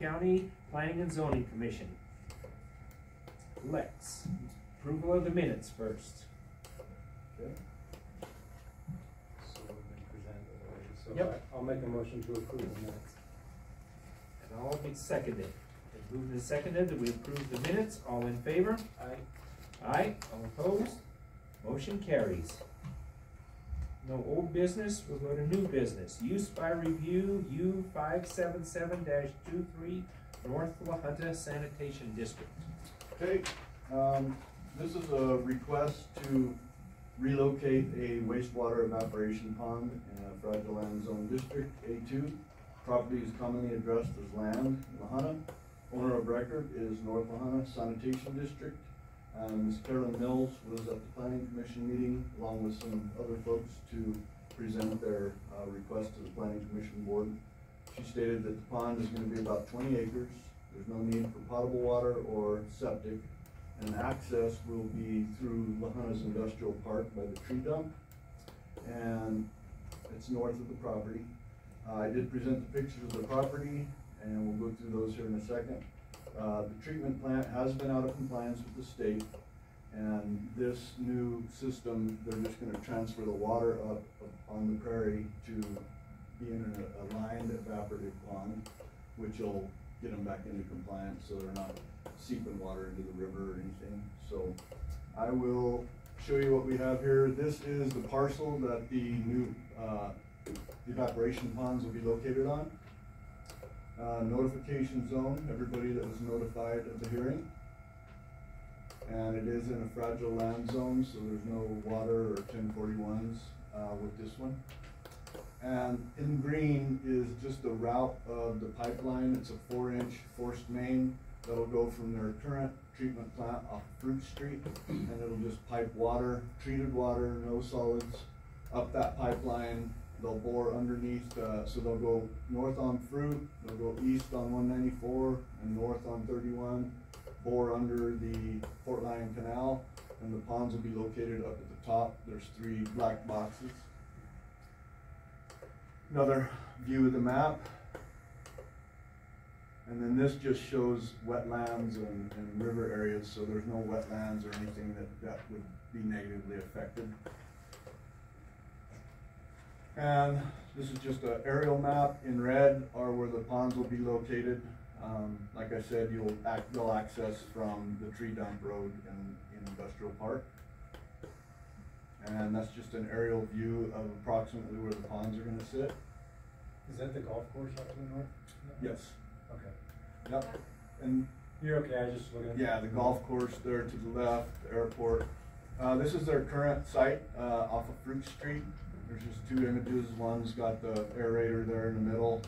County Planning and Zoning Commission. Lex, approval of the minutes first. Okay. So we've been presented already, so Yep. I'll make a motion to approve the minutes. And all be seconded. It's moved and seconded that we approve the minutes. All in favor? Aye. Aye. All opposed? Motion carries. No old business, we'll go to new business. Use by review U577-23 North La Junta Sanitation District. Okay, this is a request to relocate a wastewater evaporation pond in a fragile land zone district, A2. Property is commonly addressed as land, La Junta. Owner of record is North La Junta Sanitation District. Ms. Carolyn Mills was at the Planning Commission meeting along with some other folks to present their request to the Planning Commission board. She stated that the pond is going to be about 20 acres. There's no need for potable water or septic, and access will be through La Junta's Industrial Park by the tree dump, and it's north of the property. I did present the pictures of the property, and we'll go through those here in a second. The treatment plant has been out of compliance with the state, and this new system, they're just going to transfer the water up on the prairie to be in a lined evaporative pond, which will get them back into compliance so they're not seeping water into the river or anything. So I will show you what we have here. This is the parcel that the new evaporation ponds will be located on. Notification zone, everybody that was notified of the hearing. And it is in a fragile land zone, so there's no water or 1041s with this one. And in green is just the route of the pipeline. It's a 4-inch forced main that'll go from their current treatment plant off Fruit Street, and it'll just pipe water, treated water, no solids, up that pipeline. They'll bore underneath, so they'll go north on Fruit, they'll go east on 194 and north on 31, bore under the Fort Lyon Canal, and the ponds will be located up at the top. There's 3 black boxes. Another view of the map. And then this just shows wetlands and river areas, so there's no wetlands or anything that would be negatively affected. And this is just an aerial map. In red are where the ponds will be located. Like I said, they'll access from the tree dump road in Industrial Park. And that's just an aerial view of approximately where the ponds are going to sit. Is that the golf course up to the north? Yes. Okay. Yep. And you're okay, I was just looking at yeah, the golf course there to the left, the airport. This is their current site off of Fruit Street. There's just 2 images. One's got the aerator there in the middle.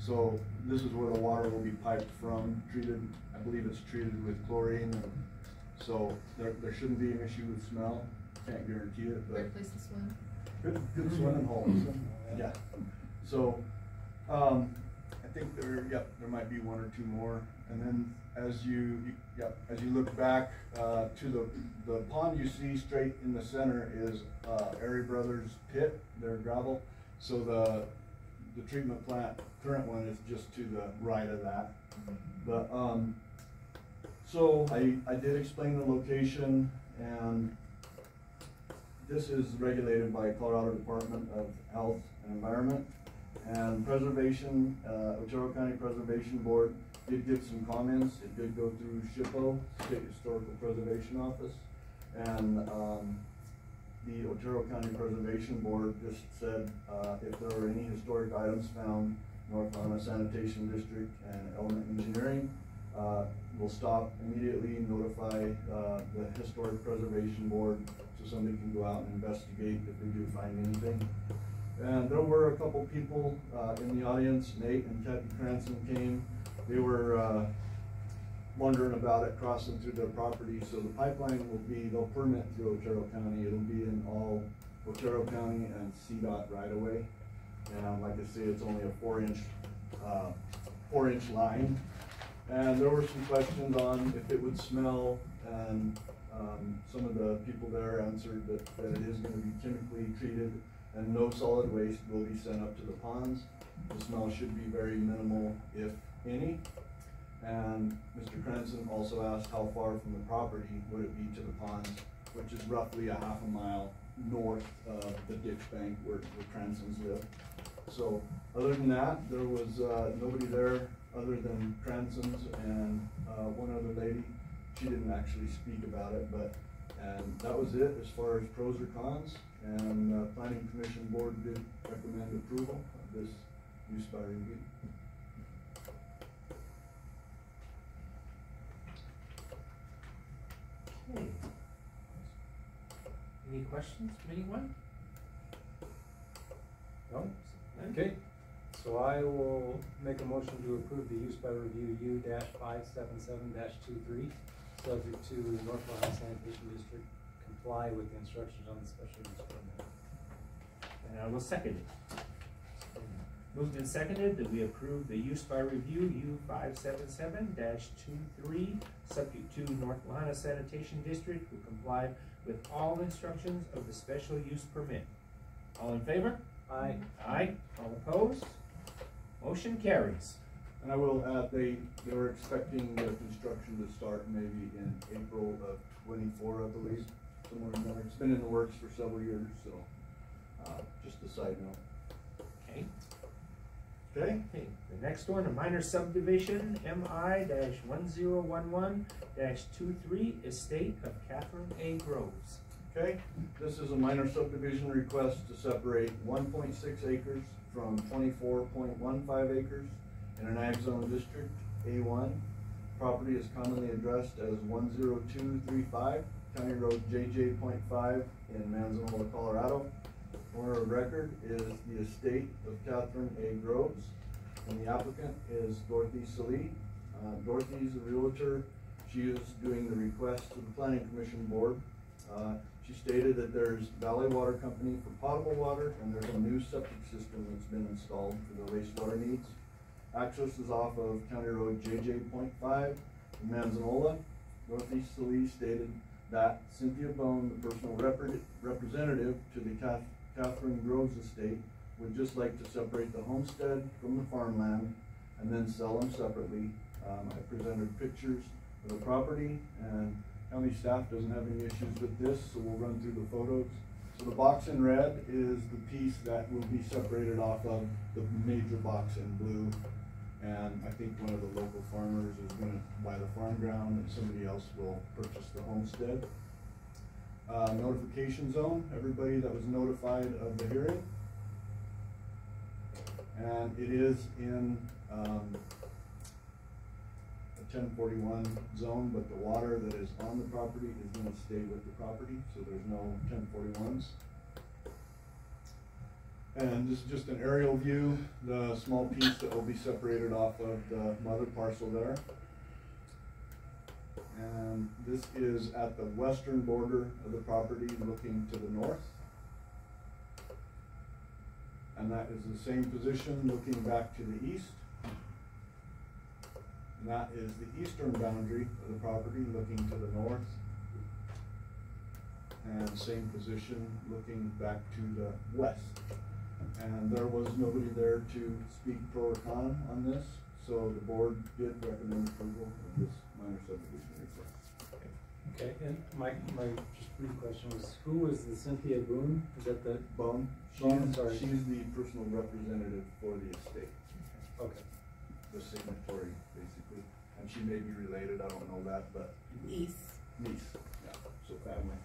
So this is where the water will be piped from, treated. I believe it's treated with chlorine. So there shouldn't be an issue with smell. Can't guarantee it, but Great place to swim. Good swimming holes. Yeah. So I think there might be 1 or 2 more. And then as you look back to the pond you see straight in the center is Airy Brothers pit, their gravel. So the treatment plant, current one, is just to the right of that. But so I did explain the location, and this is regulated by Colorado Department of Health and Environment. And Preservation, Otero County Preservation Board did give some comments. It did go through SHPO, State Historical Preservation Office, and the Otero County Preservation Board just said if there are any historic items found North La Junta Sanitation District and Element Engineering, we'll stop immediately, notify the Historic Preservation Board so somebody can go out and investigate if they do find anything. And there were a couple people in the audience. Nate and Kathy Cranston came. They were wondering about it crossing through their property. So the pipeline they'll permit through Otero County. It'll be in all Otero County and CDOT right away. And like I say, it's only a 4-inch line. And there were some questions on if it would smell, and some of the people there answered that it is going to be chemically treated, and no solid waste will be sent up to the ponds. The smell should be very minimal, if any. And Mr. Cranston also asked how far from the property would it be to the ponds, which is roughly a half a mile north of the ditch bank where Cranston's live. So, other than that, there was, nobody there other than Cranston's and, one other lady. She didn't actually speak about it, but, and that was it as far as pros or cons. And, Planning Commission Board did recommend approval of this use by review. Okay. Any questions from anyone? No? Okay, so I will make a motion to approve the use by review U-577-23, subject to North Lahanna Sanitation District comply with the instructions on the special use permit. And I will second it. Moved and seconded that we approve the use by review U-577-23, subject to North Lahanna Sanitation District will comply with all instructions of the special use permit. All in favor? Aye. Aye. All opposed? Motion carries. And I will add, they were expecting the construction to start maybe in April of 24, I believe, somewhere in there. It's been in the works for several years, so, just a side note. Okay. Okay? Okay, the next one, a minor subdivision, MI-1011-23, Estate of Catherine A. Groves. Okay, this is a minor subdivision request to separate 1.6 acres from 24.15 acres in an ag zone district, A1. Property is commonly addressed as 10235 County Road JJ.5 in Manzanola, Colorado. Owner of record is the estate of Catherine A. Groves, and the applicant is Dorothy Salee. Dorothy is a realtor. She is doing the request to the Planning Commission Board. She stated that there's Valley Water Company for potable water, and there's a new septic system that's been installed for the wastewater needs. Access is off of County Road JJ.5 in Manzanola. Dorothy Salee stated that Cynthia Bone, the personal representative to the Catherine Groves estate, would just like to separate the homestead from the farmland and then sell them separately. I presented pictures of the property, and county staff doesn't have any issues with this, so we'll run through the photos. So the box in red is the piece that will be separated off of the major box in blue. And I think one of the local farmers is gonna buy the farm ground and somebody else will purchase the homestead. Notification zone, everybody that was notified of the hearing. And it is in, a 1041 zone, but the water that is on the property is gonna stay with the property, so there's no 1041s. And this is just an aerial view, the small piece that will be separated off of the mother parcel there. And this is at the western border of the property looking to the north. And that is the same position looking back to the east. And that is the eastern boundary of the property looking to the north. And same position looking back to the west. And there was nobody there to speak pro or con on this, so the board did recommend approval of this minor subdivision request. Okay, and my just brief question was, who was the Cynthia Boone? Is that the? Bone? Bone, sorry. She's the personal representative for the estate, Okay. the signatory, basically. And she may be related, I don't know that, but. Niece. Niece, yeah, so family.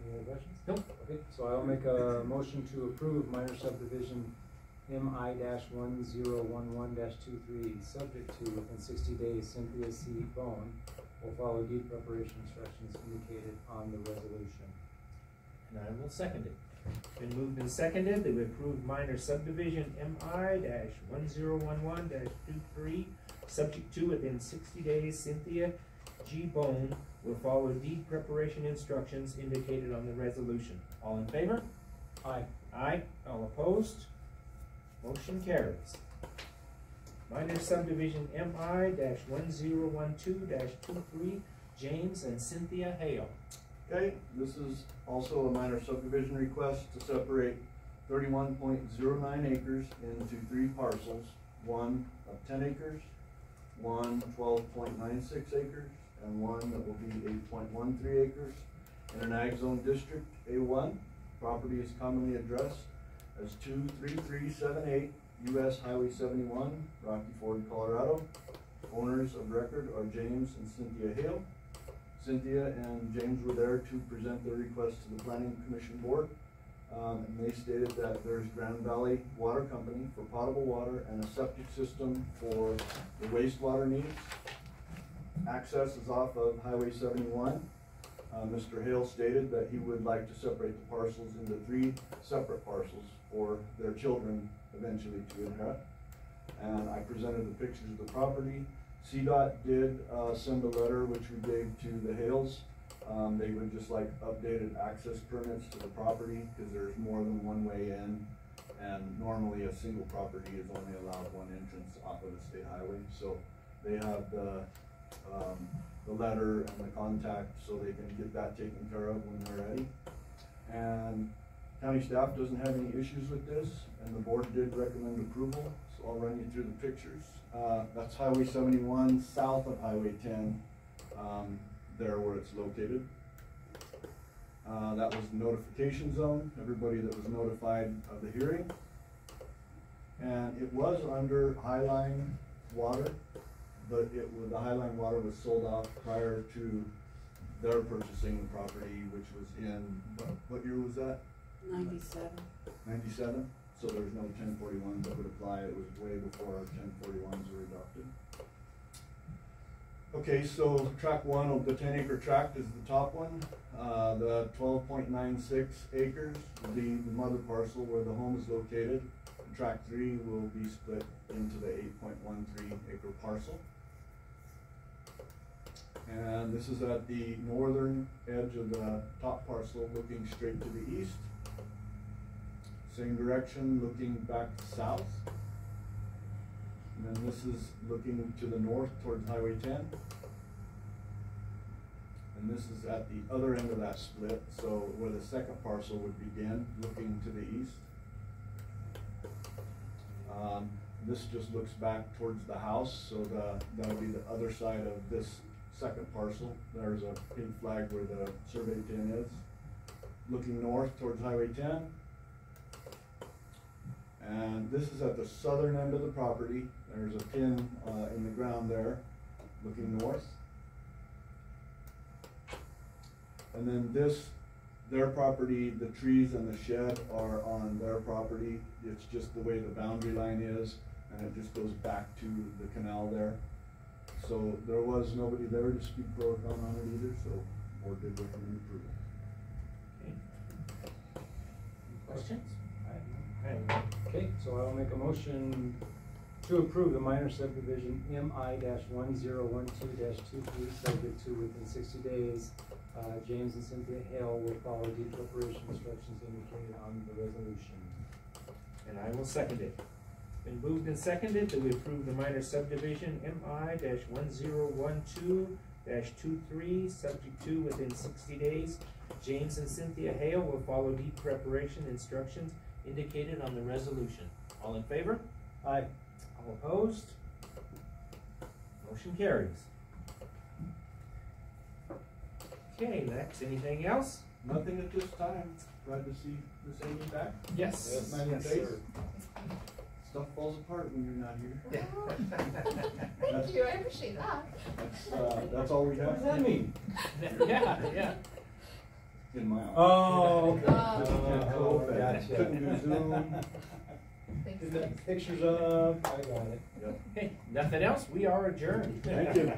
Any other questions? Nope. Okay, so I'll make a motion to approve minor subdivision MI-1011-23, subject to within 60 days Cynthia C. Bone will follow deed preparation instructions indicated on the resolution. And I will second it. Been moved and seconded that we approve minor subdivision MI-1011-23, subject to within 60 days Cynthia G. Bone will follow deed preparation instructions indicated on the resolution. All in favor? Aye. Aye. All opposed? Motion carries. Minor subdivision MI-1012-23, James and Cynthia Hale. Okay, this is also a minor subdivision request to separate 31.09 acres into 3 parcels, one of 10 acres, one 12.96 acres, and one that will be 8.13 acres in an ag zone district, A1. Property is commonly addressed as 23378 US Highway 71, Rocky Ford, Colorado. Owners of record are James and Cynthia Hale. Cynthia and James were there to present their request to the Planning Commission Board. And they stated that there's Grand Valley Water Company for potable water and a septic system for the wastewater needs. Access is off of Highway 71. Mr. Hale stated that he would like to separate the parcels into 3 separate parcels for their children eventually to inherit. And I presented the pictures of the property. CDOT did send a letter which we gave to the Hales. They would just like updated access permits to the property because there's more than one way in, and normally a single property is only allowed one entrance off of the state highway. So they have the letter and the contact so they can get that taken care of when they're ready. And county staff doesn't have any issues with this, and the board did recommend approval, so I'll run you through the pictures. That's Highway 71 south of Highway 10, there where it's located. That was the notification zone, everybody that was notified of the hearing. And it was under Highline Water, but the Highline Water was sold off prior to their purchasing the property, which was in, what year was that? 97. 97? So there was no 1041 that would apply. It was way before our 1041s were adopted. Okay, so tract 1, the 10-acre tract is the top one. The 12.96 acres will be the mother parcel where the home is located. Tract 3 will be split into the 8.13 acre parcel. And this is at the northern edge of the top parcel, looking straight to the east. Same direction, looking back south. And then this is looking to the north towards Highway 10. And this is at the other end of that split, so where the second parcel would begin, looking to the east. This just looks back towards the house, so that'll be the other side of this second parcel. There's a pink flag where the survey pin is. Looking north towards Highway 10. And this is at the southern end of the property. There's a pin in the ground there, looking north. And then their property, the trees and the shed are on their property. It's just the way the boundary line is, and it just goes back to the canal there. So there was nobody there to speak pro or con on it either, so board did recommend approval. Okay. Questions? Okay, so I'll make a motion to approve the minor subdivision MI-1012-23, subject to within 60 days. James and Cynthia Hale will follow deed preparation instructions indicated on the resolution. And I will second it. Been moved and seconded that we approve the minor subdivision MI-1012-23, subject to within 60 days. James and Cynthia Hale will follow deed preparation instructions indicated on the resolution. All in favor? Aye. All opposed? Motion carries. Okay, next, anything else? Nothing at this time. Glad to see Miss Amy back. Yes. Yes, sir. Stuff falls apart when you're not here. Thank you, I appreciate that. That's all we have. What does that mean? Yeah. In my office. Oh, okay. Gotcha. Couldn't do Zoom. Thanks. Get the pictures up. I got it. Yep. Okay, nothing else? We are adjourned. Thank you.